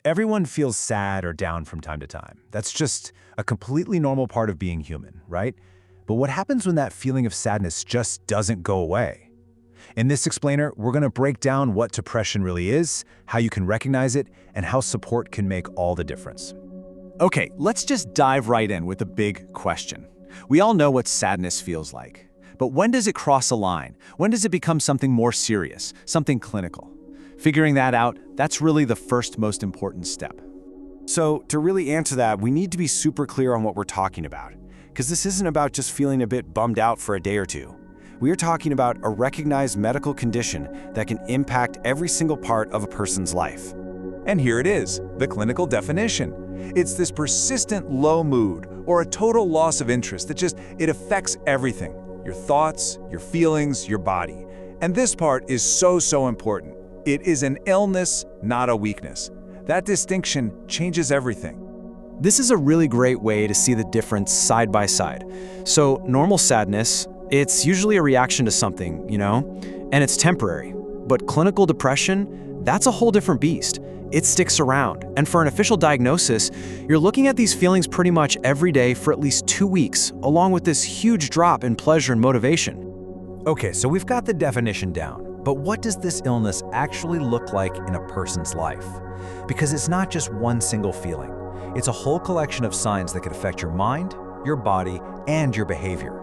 Everyone feels sad or down from time to time. That's just a completely normal part of being human, right? But what happens when that feeling of sadness just doesn't go away? In this explainer, we're going to break down what depression really is, how you can recognize it, and how support can make all the difference. Okay, let's just dive right in with the big question. We all know what sadness feels like. But when does it cross a line? When does it become something more serious, something clinical? Figuring that out, that's really the first most important step. So, to really answer that, we need to be super clear on what we're talking about. Because this isn't about just feeling a bit bummed out for a day or two. We are talking about a recognized medical condition that can impact every single part of a person's life. And here it is, the clinical definition. It's this persistent low mood or a total loss of interest that it affects everything. Your thoughts, your feelings, your body. And this part is so important. It is an illness, not a weakness. That distinction changes everything. This is a really great way to see the difference side by side. So, normal sadness, it's usually a reaction to something, and it's temporary. But clinical depression, that's a whole different beast. It sticks around. And for an official diagnosis, you're looking at these feelings pretty much every day for at least 2 weeks, along with this huge drop in pleasure and motivation. Okay, so we've got the definition down. But what does this illness actually look like in a person's life? Because it's not just one single feeling. It's a whole collection of signs that could affect your mind, your body, and your behavior.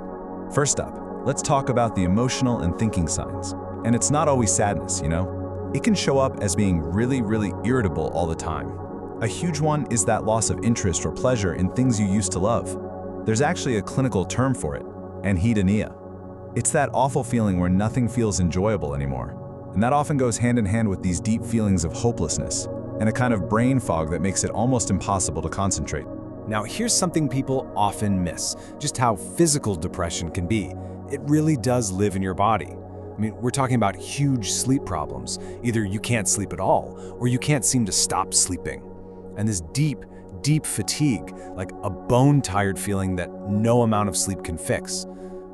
First up, let's talk about the emotional and thinking signs. And it's not always sadness, It can show up as being really irritable all the time. A huge one is that loss of interest or pleasure in things you used to love. There's actually a clinical term for it, anhedonia. It's that awful feeling where nothing feels enjoyable anymore. And that often goes hand in hand with these deep feelings of hopelessness and a kind of brain fog that makes it almost impossible to concentrate. Now, here's something people often miss, just how physical depression can be. It really does live in your body. We're talking about huge sleep problems. Either you can't sleep at all, or you can't seem to stop sleeping. And this deep fatigue, like a bone-tired feeling that no amount of sleep can fix.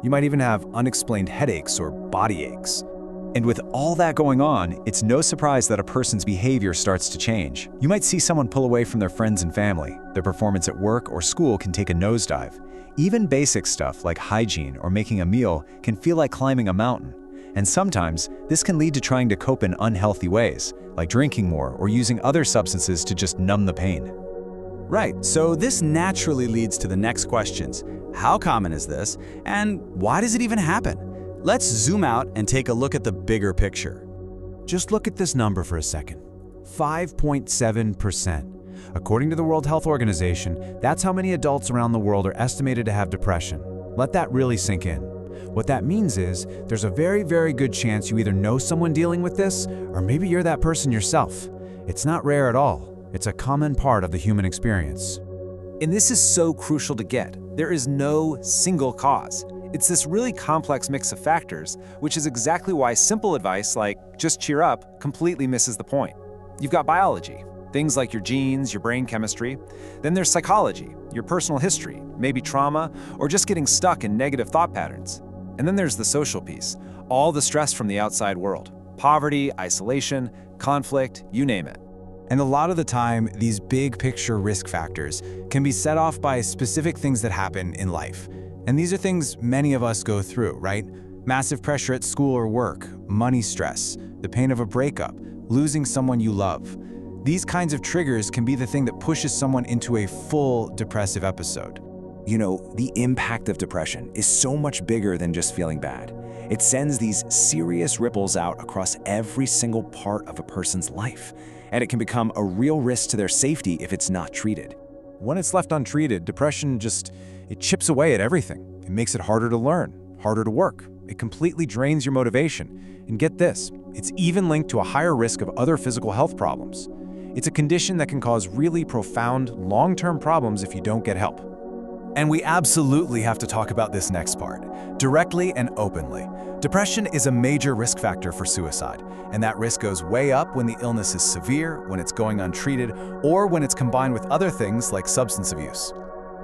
You might even have unexplained headaches or body aches. And with all that going on, it's no surprise that a person's behavior starts to change. You might see someone pull away from their friends and family. Their performance at work or school can take a nosedive. Even basic stuff like hygiene or making a meal can feel like climbing a mountain. And sometimes, this can lead to trying to cope in unhealthy ways, like drinking more or using other substances to just numb the pain. Right, so this naturally leads to the next questions. How common is this, and why does it even happen? Let's zoom out and take a look at the bigger picture. Just look at this number for a second. 5.7%. According to the World Health Organization, that's how many adults around the world are estimated to have depression. Let that really sink in. What that means is, there's a very good chance you either know someone dealing with this, or maybe you're that person yourself. It's not rare at all. It's a common part of the human experience. And this is so crucial to get. There is no single cause. It's this really complex mix of factors, which is exactly why simple advice like just cheer up completely misses the point. You've got biology, things like your genes, your brain chemistry. Then there's psychology, your personal history, maybe trauma, or just getting stuck in negative thought patterns. And then there's the social piece, all the stress from the outside world. Poverty, isolation, conflict, you name it. And a lot of the time, these big picture risk factors can be set off by specific things that happen in life. And these are things many of us go through, right? Massive pressure at school or work, money stress, the pain of a breakup, losing someone you love. These kinds of triggers can be the thing that pushes someone into a full depressive episode. The impact of depression is so much bigger than just feeling bad. It sends these serious ripples out across every single part of a person's life, and it can become a real risk to their safety if it's not treated. When it's left untreated, depression it chips away at everything. It makes it harder to learn, harder to work. It completely drains your motivation. And get this, it's even linked to a higher risk of other physical health problems. It's a condition that can cause really profound, long-term problems if you don't get help. And we absolutely have to talk about this next part, directly and openly. Depression is a major risk factor for suicide, and that risk goes way up when the illness is severe, when it's going untreated, or when it's combined with other things like substance abuse.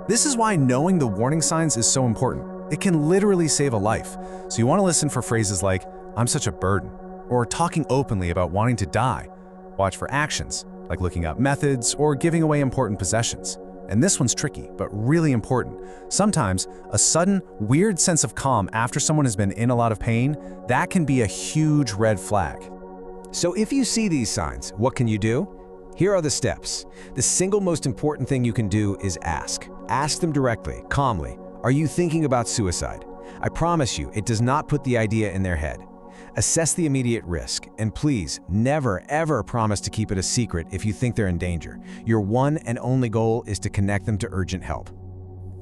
This is why knowing the warning signs is so important. It can literally save a life. So you want to listen for phrases like, "I'm such a burden," or talking openly about wanting to die. Watch for actions, like looking up methods or giving away important possessions. And this one's tricky, but really important. Sometimes, a sudden, weird sense of calm after someone has been in a lot of pain, that can be a huge red flag. So if you see these signs, what can you do? Here are the steps. The single most important thing you can do is ask. Ask them directly, calmly. Are you thinking about suicide? I promise you, it does not put the idea in their head. Assess the immediate risk, and please, never, ever promise to keep it a secret if you think they're in danger. Your one and only goal is to connect them to urgent help.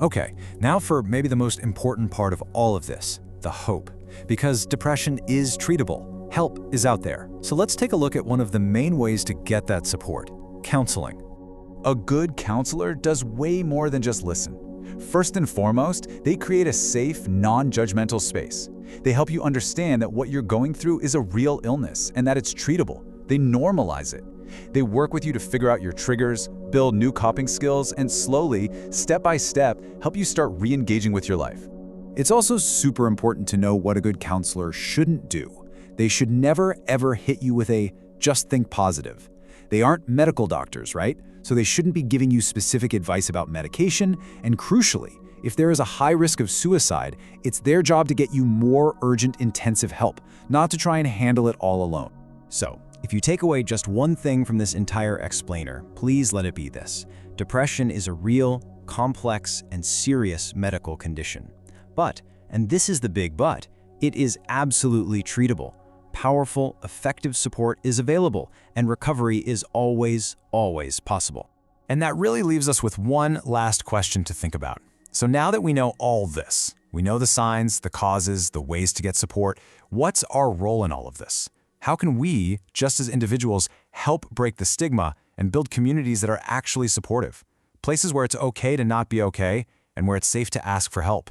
Okay, now for maybe the most important part of all of this, the hope. Because depression is treatable. Help is out there. So let's take a look at one of the main ways to get that support: counseling. A good counselor does way more than just listen. First and foremost, they create a safe, non-judgmental space. They help you understand that what you're going through is a real illness and that it's treatable. They normalize it. They work with you to figure out your triggers, build new coping skills, and slowly, step by step, help you start re-engaging with your life. It's also super important to know what a good counselor shouldn't do. They should never, ever hit you with a "just think positive." They aren't medical doctors, right? So they shouldn't be giving you specific advice about medication, and crucially, if there is a high risk of suicide, it's their job to get you more urgent, intensive help, not to try and handle it all alone. So, if you take away just one thing from this entire explainer, please let it be this: depression is a real, complex, and serious medical condition. But, and this is the big but, it is absolutely treatable. Powerful, effective support is available, and recovery is always, always possible. And that really leaves us with one last question to think about. So now that we know all this, we know the signs, the causes, the ways to get support, what's our role in all of this? How can we, just as individuals, help break the stigma and build communities that are actually supportive? Places where it's okay to not be okay, and where it's safe to ask for help.